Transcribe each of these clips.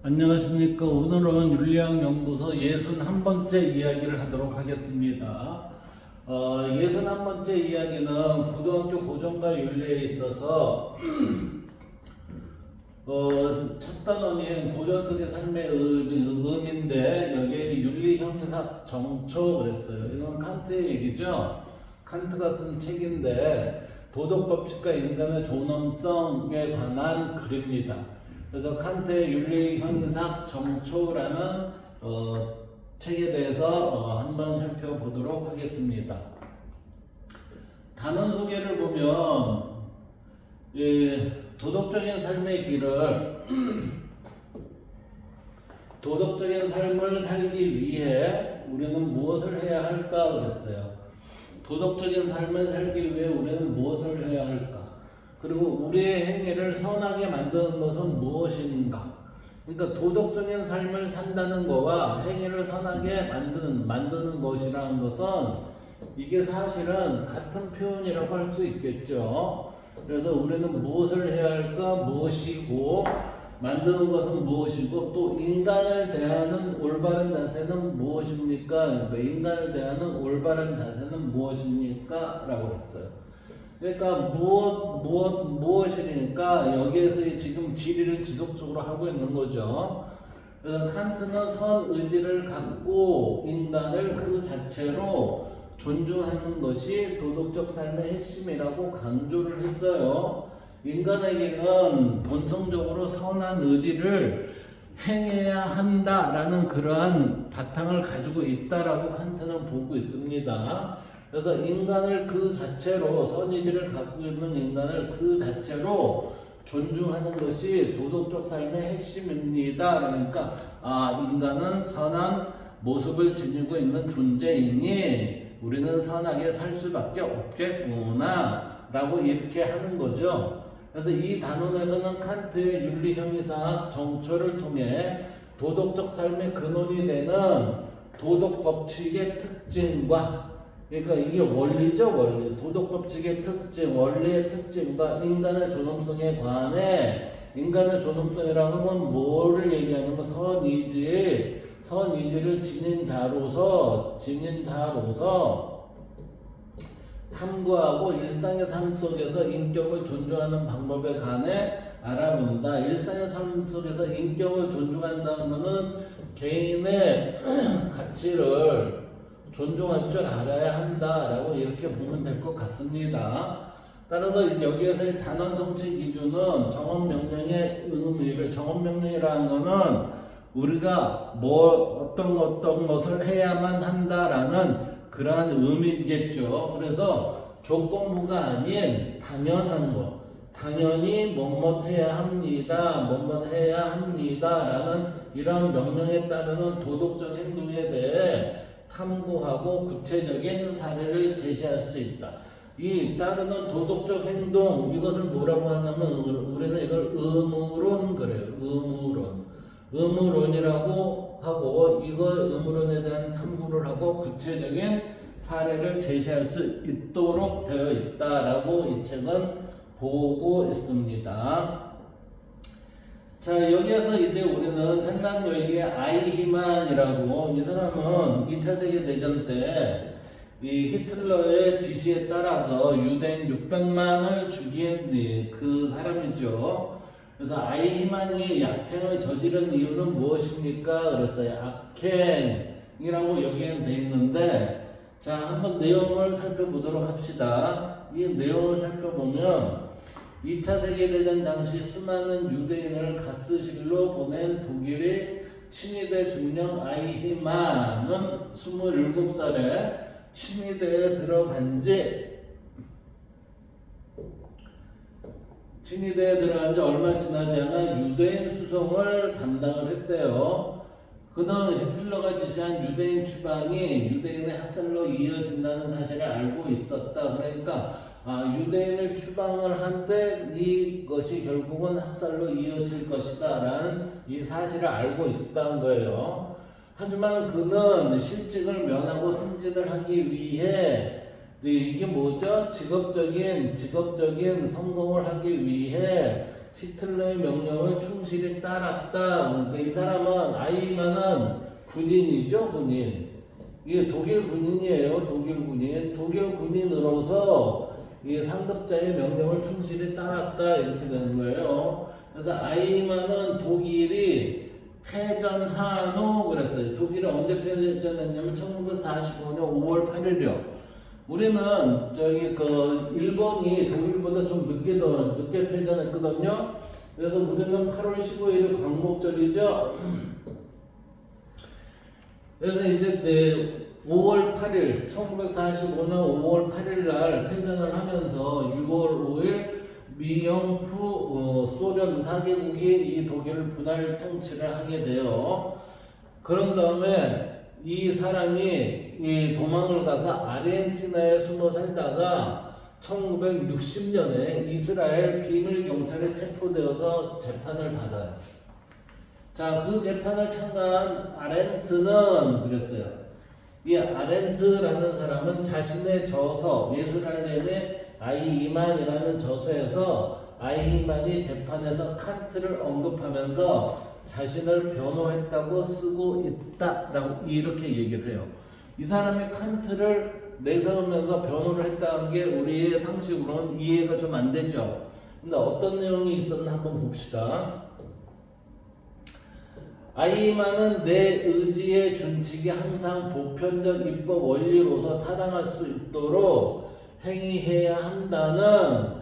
안녕하십니까. 오늘은 윤리학연구소 61번째 이야기를 하도록 하겠습니다. 61번째 이야기는 고등학교 고전과 윤리에 있어서 첫 단원인 고전 속의 삶의 의미인데 여기에 윤리형이삭 정초 그랬어요. 이건 칸트의 얘기죠. 칸트가 쓴 책인데 도덕법칙과 인간의 존엄성에 관한 글입니다. 그래서 칸트의 윤리형이삭 정초라는 책에 대해서 한번 살펴보도록 하겠습니다. 단원 소개를 보면 도덕적인 삶의 길을 도덕적인 삶을 살기 위해 우리는 무엇을 해야 할까 그랬어요. 도덕적인 삶을 살기 위해 우리는 무엇을 해야 할까? 그리고 우리의 행위를 선하게 만드는 것은 무엇인가? 그러니까 도덕적인 삶을 산다는 거와 행위를 선하게 만드는 것이라는 것은 이게 사실은 같은 표현이라고 할 수 있겠죠. 그래서 우리는 무엇을 해야 할까? 무엇이고 만드는 것은 무엇이고 또 인간을 대하는 올바른 자세는 무엇입니까? 그러니까 인간을 대하는 올바른 자세는 무엇입니까? 라고 했어요. 그러니까 무엇이니까 여기에서 지금 질의를 지속적으로 하고 있는 거죠. 그래서 칸트는 선 의지를 갖고 인간을 그 자체로 존중하는 것이 도덕적 삶의 핵심이라고 강조를 했어요. 인간에게는 본성적으로 선한 의지를 행해야 한다라는 그러한 바탕을 가지고 있다라고 칸트는 보고 있습니다. 그래서 인간을 그 자체로 선의지를 갖고 있는 인간을 그 자체로 존중하는 것이 도덕적 삶의 핵심입니다. 그러니까 인간은 선한 모습을 지니고 있는 존재이니 우리는 선하게 살 수밖에 없겠구나 라고 이렇게 하는 거죠. 그래서 이 단원에서는 칸트의 윤리형이삭 정초를 통해 도덕적 삶의 근원이 되는 도덕법칙의 특징과 그러니까 이게 원리죠, 원리. 도덕법칙의 특징, 원리의 특징과 인간의 존엄성에 관해 인간의 존엄성이라는 건 뭐를 얘기하는 건 선의지를 지닌 자로서 탐구하고 일상의 삶 속에서 인격을 존중하는 방법에 관해 알아본다. 일상의 삶 속에서 인격을 존중한다는 것은 개인의 가치를 존중할 줄 알아야 한다라고 이렇게 보면 될 것 같습니다. 따라서 여기에서의 단원 성취 기준은 정언명령의 의미를 정언명령이라는 것은 우리가 어떤 것을 해야만 한다라는 그러한 의미겠죠. 그래서 조건부가 아닌 당연한 것, 당연히 뭐뭐 해야 합니다, 라는 이런 명령에 따르는 도덕적 행동에 대해 탐구하고 구체적인 사례를 제시할 수 있다. 이 따르는 도덕적 행동, 이것을 뭐라고 하냐면 우리는 이걸 의무론 그래요. 의무론이라고 하고 이걸 의무론에 대한 탐구를 하고 구체적인 사례를 제시할 수 있도록 되어 있다라고 이 책은 보고 있습니다. 자, 여기에서 이제 우리는 생각여기의 아이히만이라고, 이 사람은 2차 세계대전 때 이 히틀러의 지시에 따라서 유대인 600만을 죽인 그 사람이죠. 그래서 아이히만이 악행을 저지른 이유는 무엇입니까? 그랬어요. 악행이라고 여기엔 돼 있는데, 자, 한번 내용을 살펴보도록 합시다. 이 내용을 살펴보면 2차 세계대전 당시 수많은 유대인을 가스실로 보낸 독일의 친위대 중령 아이히만은 27살에 친위대에 들어간 지 얼마 지나지 않아 유대인 수송을 담당을 했대요. 그는 히틀러가 지시한 유대인 추방이 유대인의 학살로 이어진다는 사실을 알고 있었다. 그러니까 유대인을 추방을 한데 이것이 결국은 학살로 이어질 것이다 라는 이 사실을 알고 있었다는 거예요. 하지만 그는 실직을 면하고 승진을 하기 위해 이게 뭐죠? 직업적인 성공을 하기 위해 히틀러의 명령을 충실히 따랐다. 그러니까 이 사람은 아이만은 군인이죠, 군인. 이게 독일 군인이에요, 독일 군인. 독일 군인으로서 이 상급자의 명령을 충실히 따랐다 이렇게 되는 거예요. 그래서 아이만은 독일이 패전한 후 그랬어요. 독일이 언제 패전했냐면 1945년 5월 8일이요. 우리는 저기 그 일본이 독일보다 좀 늦게 패전했거든요. 그래서 우리는 8월 15일이 광복절이죠. 그래서 이제 5월 8일 1945년 5월 8일 날 패전을 하면서 6월 5일 미영프 소련 4개국이 이 독일을 분할 통치를 하게 돼요. 그런 다음에 이 사람이 이 도망을 가서 아르헨티나에 숨어 살다가 1960년에 이스라엘 비밀 경찰에 체포되어서 재판을 받아요. 자, 그 재판을 참가한 아렌트는 그랬어요. 이 아렌트라는 사람은 자신의 저서 예수랄렘의 아이이만이라는 저서에서 아이이만이 재판에서 칸트를 언급하면서 자신을 변호했다고 쓰고 있다라고 이렇게 얘기를 해요. 이 사람이 칸트를 내세우면서 변호를 했다는 게 우리의 상식으로는 이해가 좀 안 되죠. 근데 어떤 내용이 있었나 한번 봅시다. 아이만은 내 의지의 준칙이 항상 보편적 입법 원리로서 타당할 수 있도록 행위해야 한다는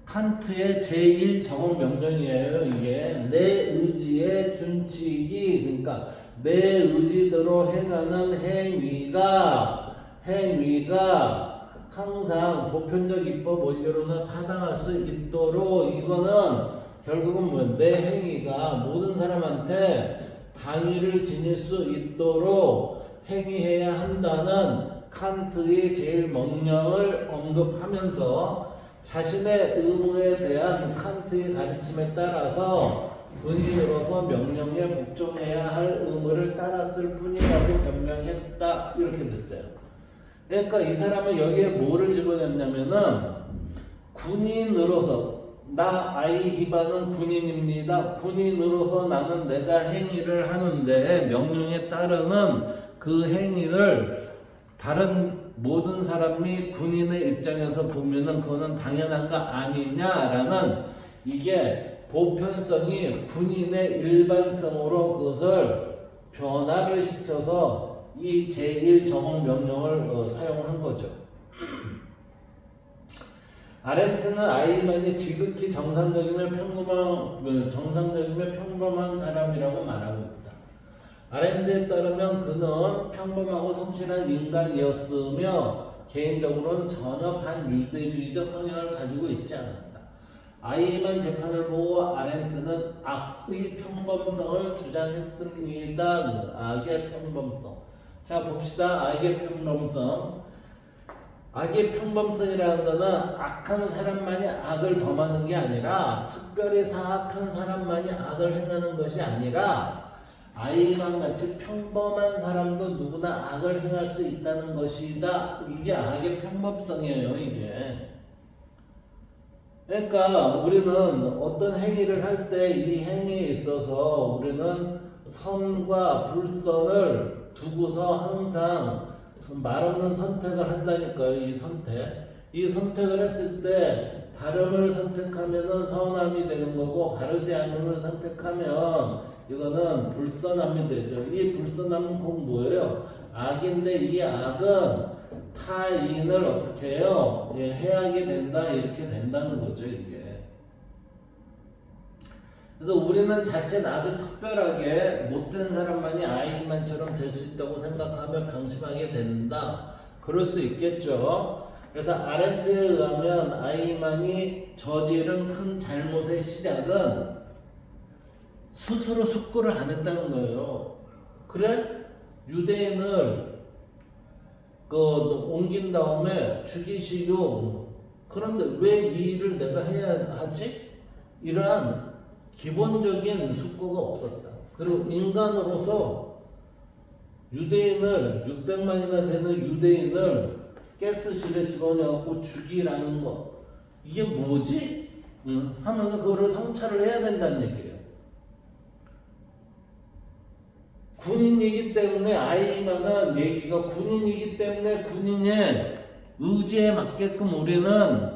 칸트의 제1정원 명령이에요. 이게 내 의지의 준칙이 그러니까 내 의지대로 행하는 행위가 항상 보편적 입법 원리로서 타당할 수 있도록 이거는 결국은 뭐야? 내 행위가 모든 사람한테 당위를 지닐 수 있도록 행위해야 한다는 칸트의 제일 명령을 언급하면서 자신의 의무에 대한 칸트의 가르침에 따라서 군인으로서 명령에 복종해야 할 의무를 따랐을 뿐이라고 변명했다 이렇게 됐어요. 그러니까 이 사람은 여기에 뭐를 집어냈냐면은 군인으로서 나 아이히바는 군인입니다. 군인으로서 나는 내가 행위를 하는데 명령에 따르는 그 행위를 다른 모든 사람이 군인의 입장에서 보면은 그거는 당연한 거 아니냐라는 이게 보편성이 군인의 일반성으로 그것을 변화를 시켜서 이 제1정원 명령을 사용한 거죠. 아렌트는 아이만이 지극히 정상적이며 평범한 사람이라고 말하고 있다. 아렌트에 따르면 그는 평범하고 성실한 인간이었으며 개인적으로는 전혀 반율대주의적 성향을 가지고 있지 않았다. 아이만 재판을 보고 아렌트는 악의 평범성을 주장했습니다. 악의 평범성. 자 봅시다. 악의 평범성. 악의 평범성이라는 것은 악한 사람만이 악을 범하는 게 아니라 특별히 사악한 사람만이 악을 행하는 것이 아니라 아이만 같이 평범한 사람도 누구나 악을 행할 수 있다는 것이다. 이게 악의 평범성이에요. 이게. 그러니까 우리는 어떤 행위를 할 때 이 행위에 있어서 우리는 선과 불선을 두고서 항상 말없는 선택을 한다니까요. 이 선택을 했을 때 바름을 선택하면은 선함이 되는 거고 바르지 않음을 선택하면 이거는 불선함이 되죠. 이 불선함은 곧 뭐예요? 악인데 이 악은 타인을 어떻게 해요? 해하게 된다 이렇게 된다는 거죠. 이게. 그래서 우리는 자칫 아주 특별하게 못된 사람만이 아이만처럼 될 수 있다고 생각하며 방심하게 된다. 그럴 수 있겠죠. 그래서 아렌트에 의하면 아이만이 저지른 큰 잘못의 시작은 스스로 숙고를 안 했다는 거예요. 그래? 유대인을 옮긴 다음에 죽이시고 그런데 왜 이 일을 내가 해야 하지? 이러한 기본적인 숙고가 없었다. 그리고 인간으로서 유대인을 600만이나 되는 유대인을 가스실에 집어넣고 죽이라는 것 이게 뭐지? 하면서 그거를 성찰을 해야 된다는 얘기예요. 군인이기 때문에 아이만은 얘기가 군인이기 때문에 군인의 의지에 맞게끔 우리는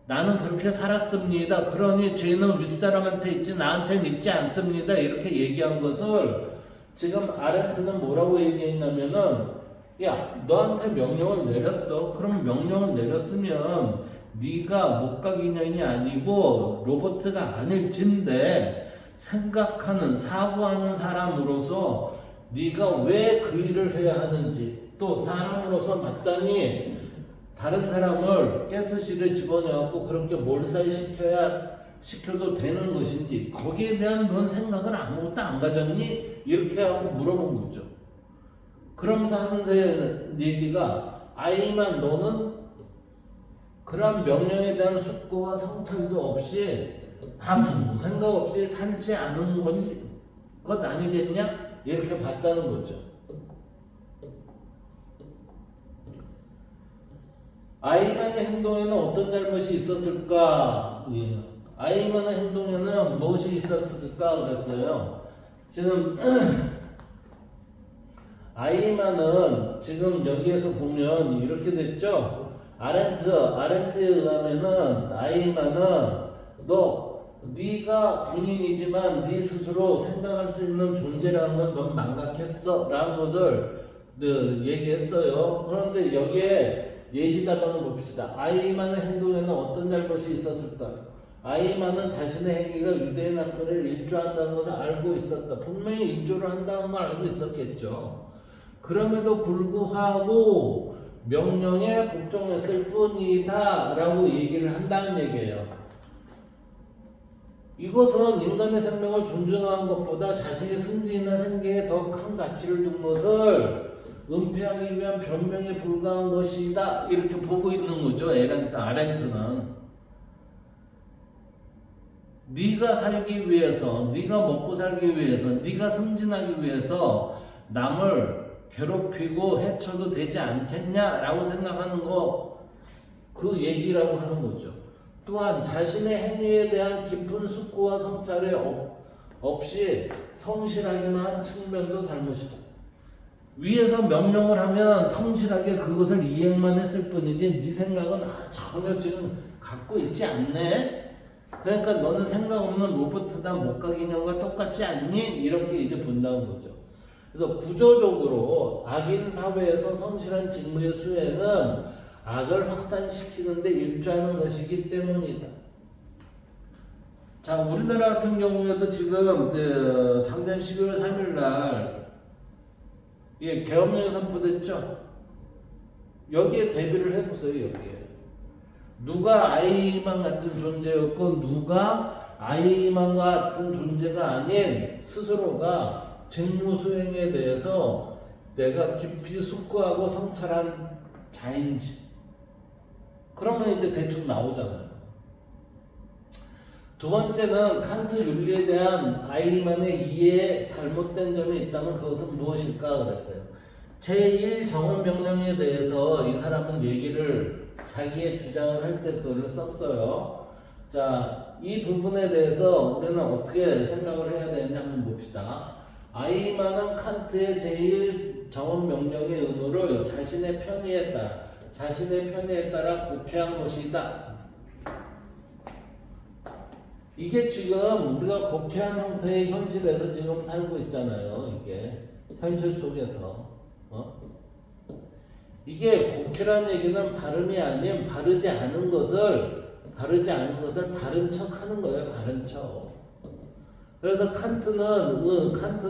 나는 그렇게 살았습니다. 그러니 죄는 윗사람한테 있지 나한테는 있지 않습니다. 이렇게 얘기한 것을 지금 아렌트는 뭐라고 얘기했냐면은 야 너한테 명령을 내렸어. 그럼 명령을 내렸으면 네가 목각인형이 아니고 로봇가 아닐진데 생각하는 사고하는 사람으로서 네가 왜 그 일을 해야 하는지 또 사람으로서 마땅히 다른 사람을 가스실에 집어넣고 그렇게 시켜도 되는 것인지 거기에 대한 넌 생각은 아무것도 안 가졌니? 이렇게 하고 물어본 거죠. 그러면서 하는 얘기가 아이만 너는 그런 명령에 대한 숙고와 성찰도 없이 아무 생각 없이 살지 않은 것 아니겠냐? 이렇게 봤다는 거죠. 아이만의 행동에는 어떤 잘못이 있었을까? 아이만의 행동에는 무엇이 있었을까? 그랬어요. 지금 아이만은 지금 여기에서 보면 이렇게 됐죠. 아렌트에 의하면은 아이만은 네가 군인이지만 네 스스로 생각할 수 있는 존재라는 건 넌 망각했어 라는 것을 얘기했어요. 그런데 여기에 예시답안을 봅시다. 아이만의 행동에는 어떤 잘못이 있었을까? 아이만은 자신의 행위가 유대인 학설에 일조한다는 것을 알고 있었다. 분명히 일조를 한다는 걸 알고 있었겠죠. 그럼에도 불구하고 명령에 복종했을 뿐이다 라고 얘기를 한다는 얘기예요. 이것은 인간의 생명을 존중하는 것보다 자신의 승진이나 생계에 더 큰 가치를 둔 것을 은폐하기 위한 변명에 불과한 것이다 이렇게 보고 있는 거죠. 아렌트는 네가 살기 위해서, 네가 먹고 살기 위해서, 네가 승진하기 위해서 남을 괴롭히고 해쳐도 되지 않겠냐라고 생각하는 그 얘기라고 하는 거죠. 또한 자신의 행위에 대한 깊은 숙고와 성찰이 없이 성실하기만 한 측면도 잘못이다. 위에서 명령을 하면 성실하게 그것을 이행만 했을 뿐이지 네 생각은 전혀 지금 갖고 있지 않네. 그러니까 너는 생각 없는 로봇이다 목각인형과 똑같지 않니? 이렇게 이제 본다는 거죠. 그래서 구조적으로 악인 사회에서 성실한 직무의 수행은 악을 확산시키는데 일조하는 것이기 때문이다. 자, 우리나라 같은 경우에도 지금 작년 12월 3일 날 계엄령이 선포됐죠. 여기에 대비를 해보세요. 여기에 누가 아이만 같은 존재였고 누가 아이만 같은 존재가 아닌 스스로가 직무 수행에 대해서 내가 깊이 숙고하고 성찰한 자인지 그러면 이제 대충 나오잖아요. 두 번째는 칸트 윤리에 대한 아이만의 이해에 잘못된 점이 있다면 그것은 무엇일까 그랬어요. 제1 정원 명령에 대해서 이 사람은 얘기를 자기의 주장을 할 때 그거를 썼어요. 자, 이 부분에 대해서 우리는 어떻게 생각을 해야 되는지 한번 봅시다. 아이만은 칸트의 제1 정원 명령의 의무를 자신의 편의에 따라 곡해한 것이다. 이게 지금 우리가 곡해한 형태의 현실에서 지금 살고 있잖아요. 이게 현실 속에서 이게 곡해라는 얘기는 발음이 아닌 바르지 않은 것을 바른 척하는 거예요. 바른 척. 그래서 칸트는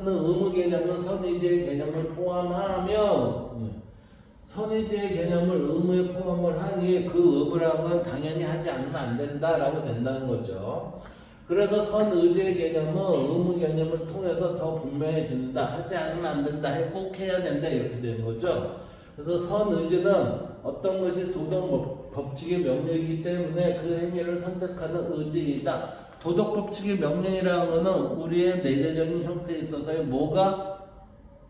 의무 개념은 선의제의 개념을 포함하며 선의제의 개념을 의무에 포함을 하니 그 의무라는 건 당연히 하지 않으면 안 된다라고 된다는 거죠. 그래서 선의제의 개념은 의무 개념을 통해서 더 분명해진다. 하지 않으면 안 된다. 꼭 해야 된다. 이렇게 되는 거죠. 그래서 선의제는 어떤 것이 도덕 법칙의 명령이기 때문에 그 행위를 선택하는 의지이다. 도덕 법칙의 명령이라는 것은 우리의 내재적인 형태에 있어서의 뭘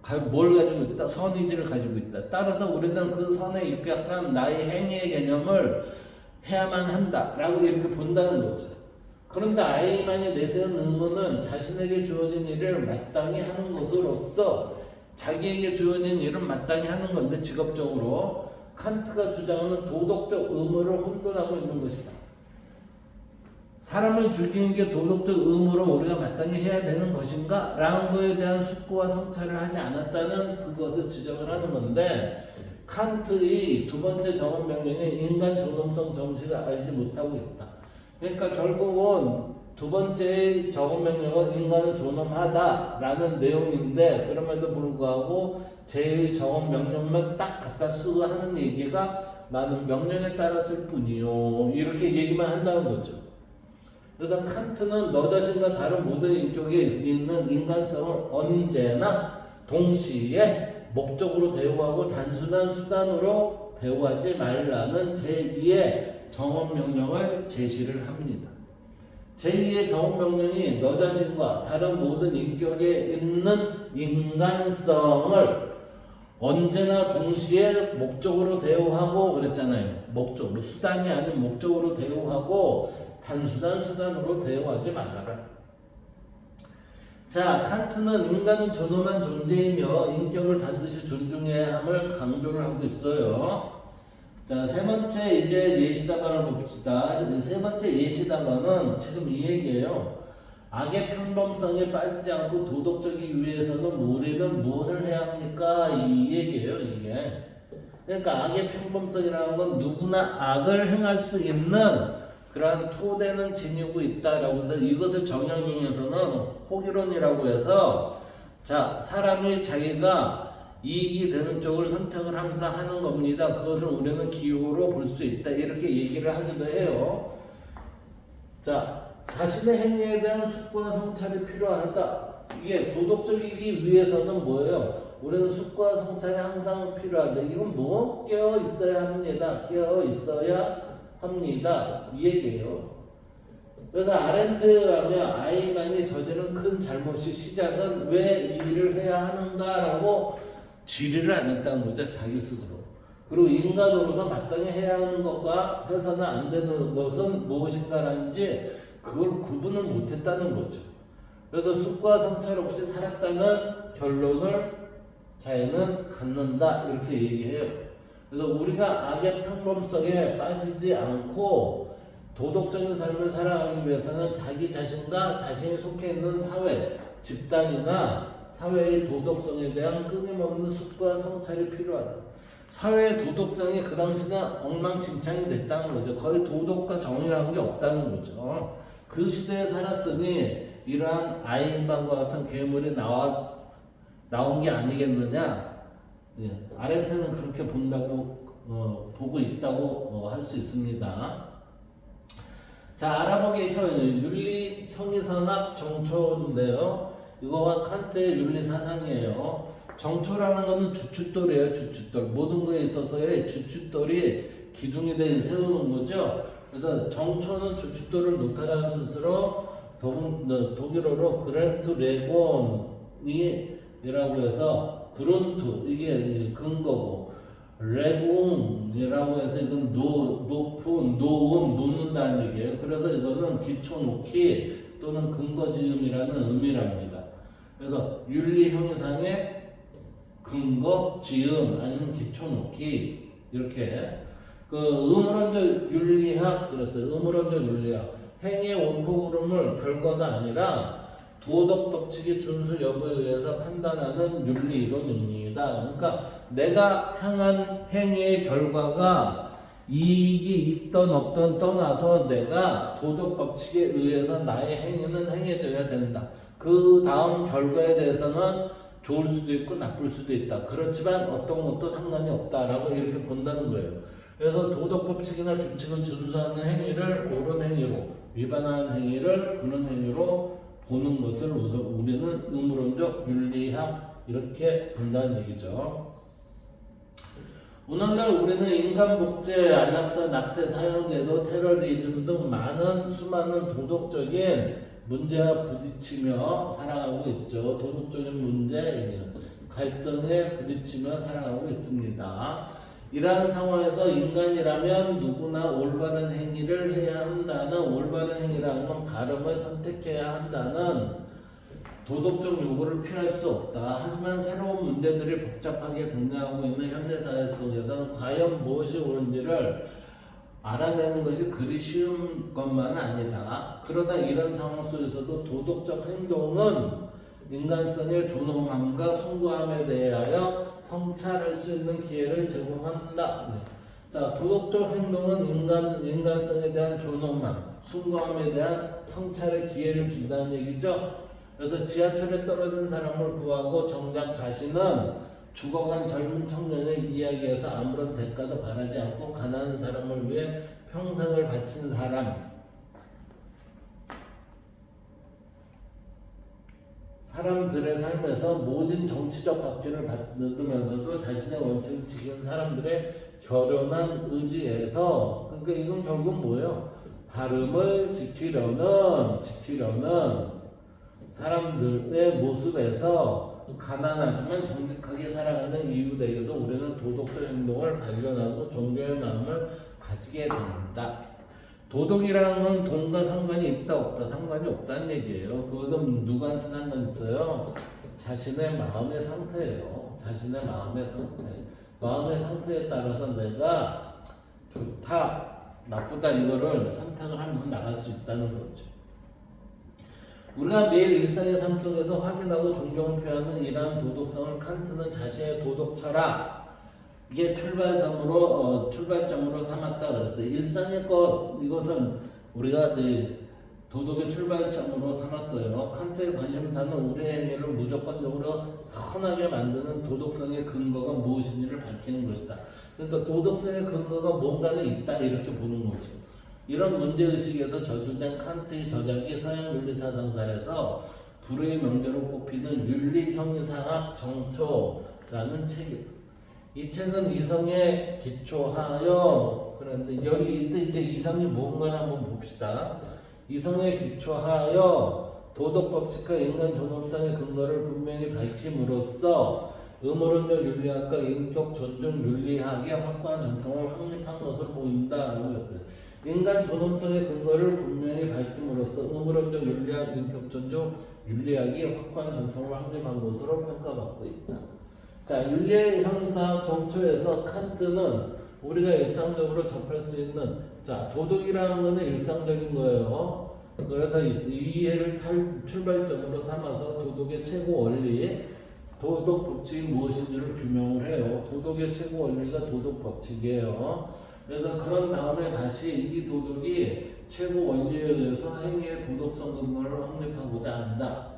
가지고 있다? 선의지를 가지고 있다. 따라서 우리는 그 선에 입각한 나의 행위의 개념을 해야만 한다 라고 이렇게 본다는 거죠. 그런데 아이만이 내세운 의무는 자신에게 주어진 일을 마땅히 하는 것으로서 자기에게 주어진 일을 마땅히 하는 건데 직업적으로 칸트가 주장하는 도덕적 의무를 혼돈하고 있는 것이다. 사람을 죽이는 게 도덕적 의무로 우리가 마땅히 해야 되는 것인가? 라는 거에 대한 숙고와 성찰을 하지 않았다는 그것을 지적을 하는 건데 칸트의 두 번째 정언 명령은 인간 존엄성 정신을 알지 못하고 있다. 그러니까 결국은 두 번째 정언 명령은 인간은 존엄하다라는 내용인데 그럼에도 불구하고 제 정언 명령만 딱 갖다 쓰고 하는 얘기가 나는 명령에 따랐을 뿐이요. 이렇게 얘기만 한다는 거죠. 그래서 칸트는 너 자신과 다른 모든 인격에 있는 인간성을 언제나 동시에 목적으로 대우하고 단순한 수단으로 대우하지 말라는 제2의 정언명령을 제시를 합니다. 제2의 정언명령이 너 자신과 다른 모든 인격에 있는 인간성을 언제나 동시에 목적으로 대우하고 그랬잖아요. 목적으로, 수단이 아닌 목적으로 대우하고 단순한 수단으로 대우하지 말아라. 자, 칸트는 인간은 존엄한 존재이며 인격을 반드시 존중해야 함을 강조를 하고 있어요. 자, 세 번째 이제 예시다반을 봅시다. 세 번째 예시다반은 지금 이 얘기예요. 악의 평범성에 빠지지 않고 도덕적이기 위해서는 우리는 무엇을 해야 합니까? 이 얘기예요, 이게. 그러니까 악의 평범성이라는 건 누구나 악을 행할 수 있는 그러한 토대는 지니고 있다라고 해서 이것을 정약용에서는 호기론이라고 해서 자, 사람이 자기가 이익이 되는 쪽을 선택을 항상 하는 겁니다. 그것을 우리는 기호로 볼 수 있다. 이렇게 얘기를 하기도 해요. 자, 자신의 행위에 대한 숙고와 성찰이 필요하다. 이게 도덕적이기 위해서는 뭐예요? 우리는 숙고와 성찰이 항상 필요하다. 이건 뭐? 깨어 있어야 합니다. 깨어 있어야 합니다. 이 얘기예요. 그래서 아렌트하면 아이만이 저지른 큰 잘못이 시작은 왜 이 일을 해야 하는가라고 질의를 안 했다는 거죠. 자기 스스로. 그리고 인간으로서 마땅히 해야 하는 것과 해서는 안 되는 것은 무엇인가라는지 그걸 구분을 못했다는 거죠. 그래서 숙고와 성찰 없이 살았다는 결론을 자기는 갖는다 이렇게 얘기해요. 그래서 우리가 악의 평범성에 빠지지 않고 도덕적인 삶을 살아가기 위해서는 자기 자신과 자신이 속해 있는 사회, 집단이나 사회의 도덕성에 대한 끊임없는 숙고와 성찰이 필요하다. 사회의 도덕성이 그 당시는 엉망진창이 됐다는 거죠. 거의 도덕과 정의라는 게 없다는 거죠. 그 시대에 살았으니 이러한 아인방과 같은 괴물이 나온 게 아니겠느냐. 예, 아렌트는 그렇게 보고 있다고 할 수 있습니다. 자, 알아보기 윤리 형이선학 정초인데요. 이거와 칸트의 윤리 사상이에요. 정초라는 것은 주춧돌이에요. 주춧돌. 모든 거에 있어서의 주춧돌이 기둥이 돼 세우는 거죠. 그래서 정초는 주춧돌을 놓다라는 뜻으로 독일어로 그랜트 레곤이라고 해서 그론트 이게 근거고 레공이라고 해서 이건 놓은 놓는다는 얘기예요. 그래서 이거는 기초 놓기 또는 근거 지음이라는 의미랍니다. 그래서 윤리 형상의 근거 지음 아니면 기초 놓기 이렇게 그 의무론적 윤리학 그랬어요. 의무론적 윤리학 행위의 원폭 흐름을 결과가 아니라 도덕 법칙의 준수 여부에 의해서 판단하는 윤리이론입니다. 그러니까 내가 향한 행위의 결과가 이익이 있던 없던 떠나서 내가 도덕 법칙에 의해서 나의 행위는 행해져야 된다. 그 다음 결과에 대해서는 좋을 수도 있고 나쁠 수도 있다. 그렇지만 어떤 것도 상관이 없다라고 이렇게 본다는 거예요. 그래서 도덕 법칙이나 규칙을 준수하는 행위를 옳은 행위로, 위반하는 행위를 그런 행위로 보는 것을 우리는 의무론적 윤리학 이렇게 본다는 얘기죠. 오늘날 우리는 인간 복제, 안락사, 낙태, 사형제도, 테러리즘 등 수많은 도덕적인 문제와 부딪히며 살아가고 있죠. 도덕적인 문제, 갈등에 부딪히며 살아가고 있습니다. 이러한 상황에서 인간이라면 누구나 올바른 행위를 해야 한다는, 올바른 행위라는 건 발음을 선택해야 한다는 도덕적 요구를 피할 수 없다. 하지만 새로운 문제들이 복잡하게 등장하고 있는 현대사회 속에서는 과연 무엇이 옳은지를 알아내는 것이 그리 쉬운 것만은 아니다. 그러나 이런 상황 속에서도 도덕적 행동은 인간성의 존엄함과 숭고함에 대하여 성찰할 수 있는 기회를 제공한다. 자, 도덕적 행동은 인간성에 대한 존엄함, 숭고함에 대한 성찰의 기회를 준다는 얘기죠. 그래서 지하철에 떨어진 사람을 구하고 정작 자신은 죽어간 젊은 청년의 이야기에서 아무런 대가도 바라지 않고 가난한 사람을 위해 평생을 바친 사람들의 삶에서 모진 정치적 박해를 받으면서도 자신의 원칙을 지키는 사람들의 결연한 의지에서, 그러니까 이건 결국 뭐예요? 발음을 지키려는 사람들의 모습에서 가난하지만 정직하게 살아가는 이유들에서 우리는 도덕적 행동을 발견하고 존경의 마음을 가지게 된다. 도덕이라는 건 돈과 상관이 있다 없다, 상관이 없다는 얘기예요. 그것은 누구한테 상관 있어요? 자신의 마음의 상태예요. 자신의 마음의 상태. 마음의 상태에 따라서 내가 좋다, 나쁘다 이거를 선택을 하면서 나갈 수 있다는 거죠. 우리가 매일 일상의 삶 속에서 확인하고 존경을 표하는 이러한 도덕성을 칸트는 자신의 도덕 철학, 이게 출발점으로 삼았다 그랬어요. 일상의 것, 이것은 우리가 도덕의 출발점으로 삼았어요. 칸트의 관심사는 우리의 행위를 무조건적으로 선하게 만드는 도덕성의 근거가 무엇인지를 밝히는 것이다. 그러니까 도덕성의 근거가 뭔가는 있다 이렇게 보는 거죠. 이런 문제의식에서 저술된 칸트의 저작이 서양 윤리사상사에서 불의 명제로 꼽히는 윤리형이상학 정초라는 책입니다. 이 책은 이성에 기초하여, 그런데 여기 이제 이성이 뭔가 한번 봅시다. 이성에 기초하여 도덕법칙과 인간 존엄성의 근거를 분명히 밝힘으로써 음모론적 윤리학과 인격 존중 윤리학의 확고한 전통을 확립한 것으로 보인다라고 했어요. 인간 존엄성의 근거를 분명히 밝힘으로써 음모론적 윤리학, 인격 존중 윤리학이 확고한 전통을 확립한 것으로 평가받고 있다. 자, 윤리의 형사 정초에서 칸트는 우리가 일상적으로 접할 수 있는, 자, 도덕이라는 것은 일상적인 거예요. 그래서 이 이해를 출발점으로 삼아서 도덕의 최고 원리, 도덕 법칙이 무엇인지를 규명을 해요. 도덕의 최고 원리가 도덕 법칙이에요. 그래서 그런 다음에 다시 이 도덕이 최고 원리에 의해서 행위의 도덕성 근거를 확립하고자 한다.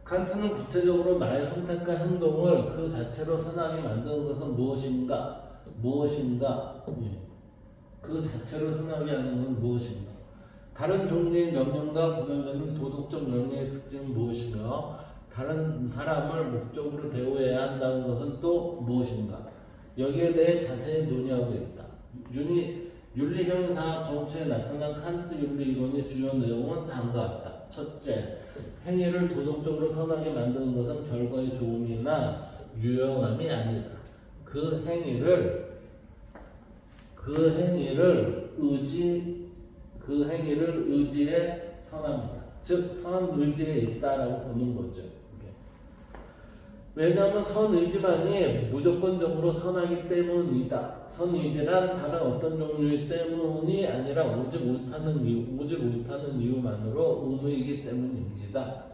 칸트는 구체적으로 나의 선택과 행동을 그 자체로 선하게 만드는 것은 무엇인가? 그 자체로 선하게 하는 건 무엇인가? 다른 종류의 명령과 구별되는 도덕적 명령의 특징은 무엇이며 다른 사람을 목적으로 대우해야 한다는 것은 또 무엇인가? 여기에 대해 자세히 논의하고 있다. 윤리형이상학 정초에 나타난 칸트 윤리 이론의 주요 내용은 다음과 같다. 첫째, 행위를 도덕적으로 선하게 만드는 것은 결과의 좋음이나 유용함이 아니다. 그 행위를 의지에 선합니다. 즉, 선 의지에 있다라고 보는 거죠. 왜냐하면 선 의지만이 무조건적으로 선하기 때문이다. 선 의지란 다른 어떤 종류의 때문이 아니라 오직 옳다는 이유만으로 의무이기 때문입니다.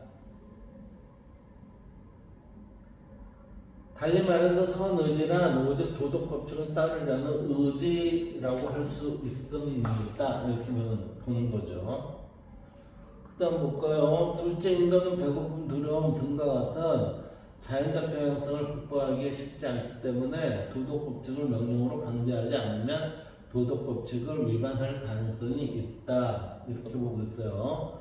달리 말해서 선 의지란 오직 도덕 법칙을 따르려는 의지라고 할 수 있음입니다. 이렇게 보는 거죠. 그 다음 볼까요? 둘째, 인간은 배고픔, 두려움 등과 같은 자연적 경향성을 극복하기 쉽지 않기 때문에 도덕법칙을 명령으로 강제하지 않으면 도덕법칙을 위반할 가능성이 있다. 이렇게 보고 있어요.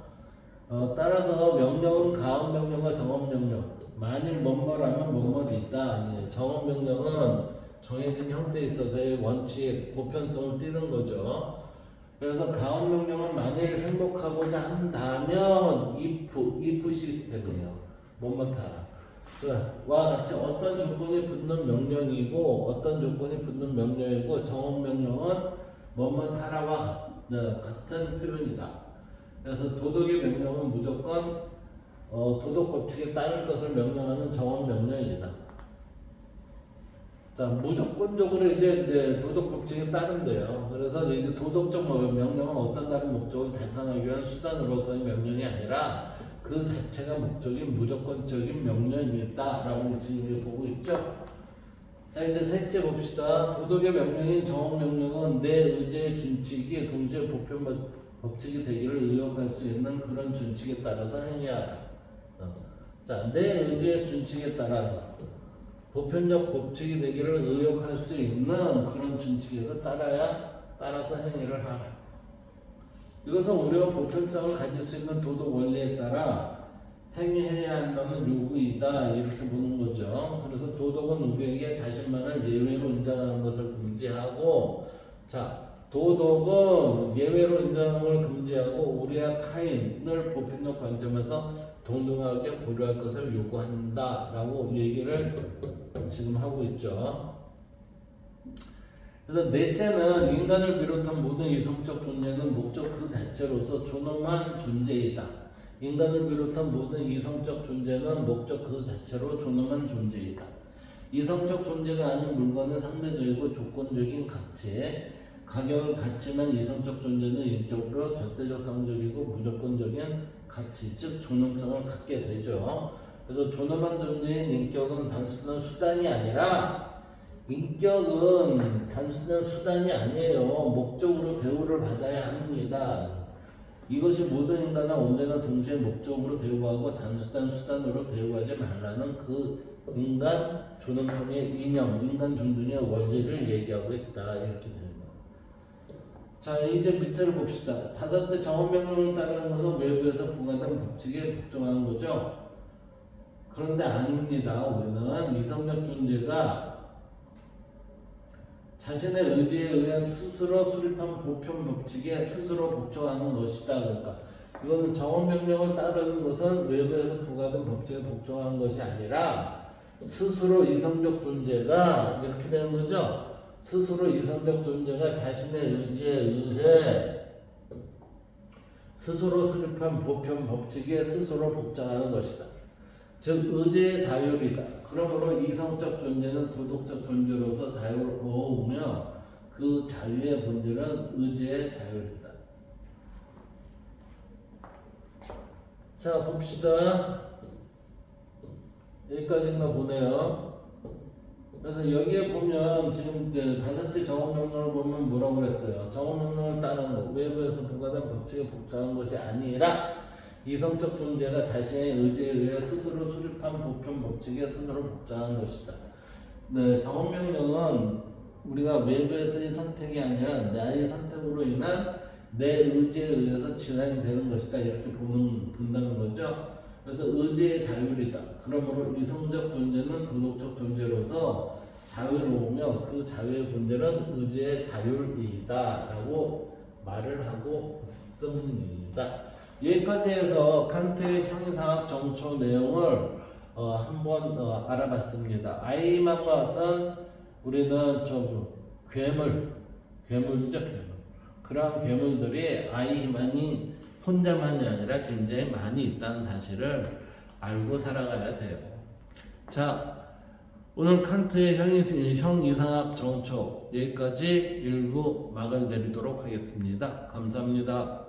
따라서 명령은 가업 명령과 정업 명령, 만일 뭐뭐라면 뭐뭐이다. 정업 명령은 정해진 형태에 있어서의 원칙, 보편성을 띠는 거죠. 그래서 가업 명령은 만일 행복하고자 한다면 if 시스템이에요. 뭐뭐하라. 와 같이 어떤 조건이 붙는 명령이고 어떤 조건이 붙는 명령이고 정원 명령은 뭐뭐 하라와 같은 표현이다. 그래서 도덕의 명령은 무조건 도덕 법칙에 따를 것을 명령하는 정원 명령이다. 자, 무조건적으로 이제 도덕 법칙에 따른대요. 그래서 이제 도덕적 명령은 어떤 다른 목적을 달성하기 위한 수단으로서의 명령이 아니라 그 자체가 목적인 무조건적인 명령이다라고 지금 보고 있죠. 자, 이제 셋째 봅시다. 도덕의 명령인 정원 명령은 내 의지의 준칙이 동시에 보편 법칙이 되기를 의역할 수 있는 그런 준칙에 따라서 행해야. 자, 내 의지의 준칙에 따라서 보편적 법칙이 되기를 의역할 수 있는 그런 준칙에서 따라서 행위를 하라. 이것은 우리가 보편성을 가질 수 있는 도덕 원리에 따라 행위해야 한다는 요구이다 이렇게 보는 거죠. 그래서 도덕은 우리에게 자신만을 예외로 인정하는 것을 금지하고, 자, 도덕은 예외로 인정하는 걸 금지하고 우리와 타인을 보편적 관점에서 동등하게 고려할 것을 요구한다라고 얘기를 지금 하고 있죠. 그래서 넷째는 인간을 비롯한 모든 이성적 존재는 목적 그 자체로서 존엄한 존재이다. 인간을 비롯한 모든 이성적 존재는 목적 그 자체로 존엄한 존재이다. 이성적 존재가 아닌 물건은 상대적이고 조건적인 가치, 가격을 갖지만 이성적 존재는 인격으로 절대적 상적이고 무조건적인 가치, 즉 존엄성을 갖게 되죠. 그래서 존엄한 존재인 인격은 단순한 수단이 아니라 인격은 단순한 수단이 아니에요. 목적으로 대우를 받아야 합니다. 이것이 모든 인간은 언제나 동시에 목적으로 대우하고 단수단 수단으로 대우하지 말라는 그 인간 존엄성의 이념, 인간 존중의 원리를 얘기하고 있다. 이렇게 되는 거예요. 자, 이제 밑을 봅시다. 다섯째, 정원명령을 따르는 것은 외부에서 부과된 법칙에 복종하는 거죠. 그런데 아닙니다. 우리는 이성적 존재가 자신의 의지에 의해 스스로 수립한 보편 법칙에 스스로 복종하는 것이다. 그러니까 이거는 정원명령을 따르는 것은 외부에서 부과된 법칙에 복종하는 것이 아니라 스스로 이성적 존재가 이렇게 되는 거죠. 스스로 이성적 존재가 자신의 의지에 의해 스스로 수립한 보편 법칙에 스스로 복종하는 것이다. 즉 의지의 자율이다. 그러므로 이성적 존재는 도덕적 존재로서 자유를 보호하며 그 자유의 본질은 의지의 자율이다. 자, 봅시다. 여기까지인가 보네요. 그래서 여기에 보면 지금 다섯째 정원명령을 보면 뭐라고 그랬어요? 정원명령을 따르는 것, 외부에서 부과된 법칙에 복종하는 것이 아니라 이성적 존재가 자신의 의지에 의해 스스로 수립한 보편 법칙에 스스로 복종하는 것이다. 네, 정원명령은 우리가 외부에서의 선택이 아니라 나의 선택으로 인한 내 의지에 의해서 진행되는 것이다. 이렇게 본다는 거죠. 그래서 의지의 자율이다. 그러므로 이성적 존재는 도덕적 존재로서 자유로우며 그 자유의 본질은 의지의 자율이다. 라고 말을 하고 있습니다. 여기까지 해서 칸트의 형이상학 정초 내용을 한번 알아봤습니다. 아이만과 같은 우리는 괴물이죠, 괴물. 그러한 괴물들이 아이만이 혼자만이 아니라 굉장히 많이 있다는 사실을 알고 살아가야 돼요. 자, 오늘 칸트의 형이상학 정초 여기까지 일부 막을 내리도록 하겠습니다. 감사합니다.